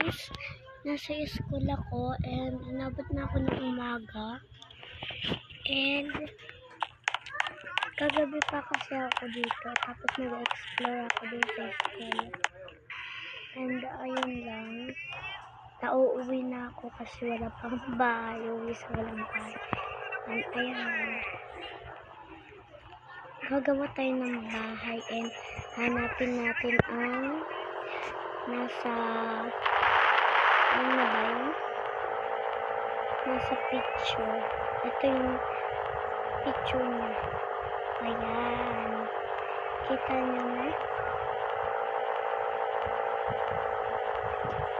guys, nasa school ako and inabot na ako ng umaga and kagabi pa kasi ako dito tapos nag-explore ako dito sa school and ayun lang, nauuwi na ako kasi wala pang bahay, uwi sa walang bahay and ayan, gagawa tayo ng bahay and hanapin natin ang nasa ano ba yun? Nasa picture. Ito yung picture niya. Ayan. Kita niyo na?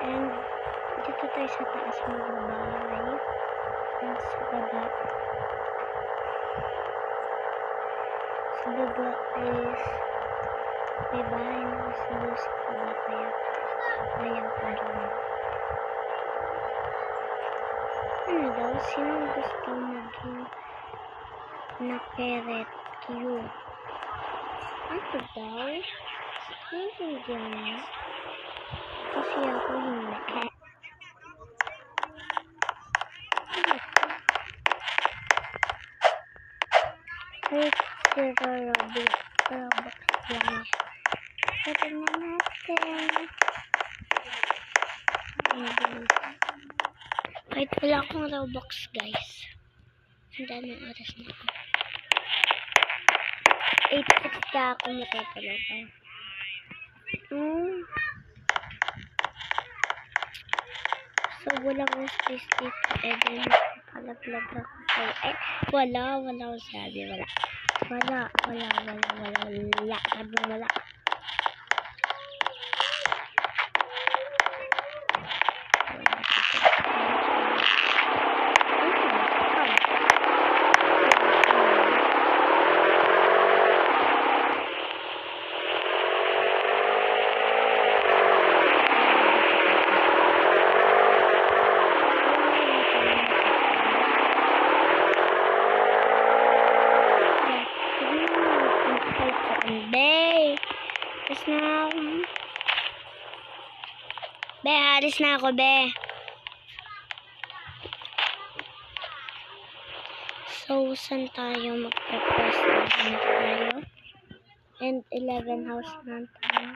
And dito tayo sa taas magbabahay. And sa baba. Sa baba is may bahay na sa baba. Kaya pa rin. Ano daw? Sino gusto maging na-parrot? Cute. Ano daw? Hindi niya. Kasi ako hindi. Wait, Robux lang. Tignan natin. Kahit wala akong Robux, guys. Handa ng oras na ako. 8:06 na ako matutulog. So, walang space dito. And then, palaglag ako kayo. Wala akong sabi. Wala. Sabi wala. Alis na ako, be. So, saan tayo magpa-press na tayo? And 11 house na tayo.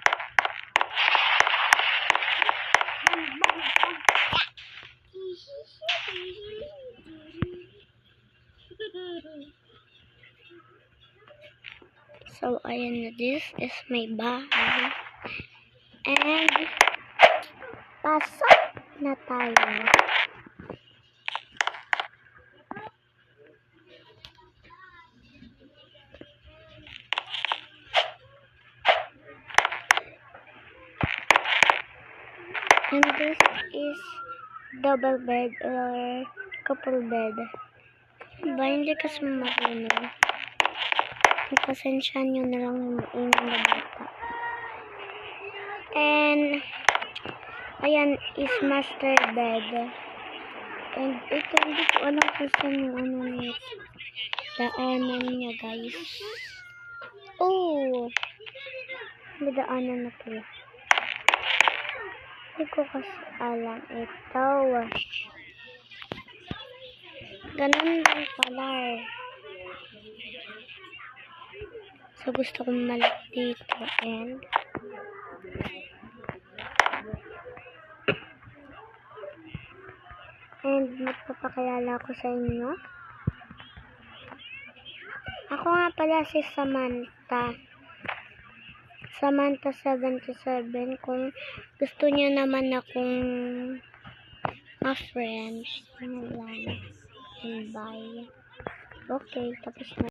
So, ayan na. This is my bahay. And pasok na tayo. And this is double bed or couple bed. Diba, hindi kasi marunong. Pasensya nyo na lang yung maingin na bata. And ayan is master bed. And ito, hindi ko alam kung saan yung ano niya. Daanan niya, guys. Oh! May daanan na pala. Hindi ko kasi alam. Ito. Ganun lang pala. So, gusto kong malik dito. And magpapakilala ko sa inyo. Ako nga pala si Samantha. Samantha 77. Kung gusto niyo naman akong ma-friends, ano lang. And bye. Okay, tapos na.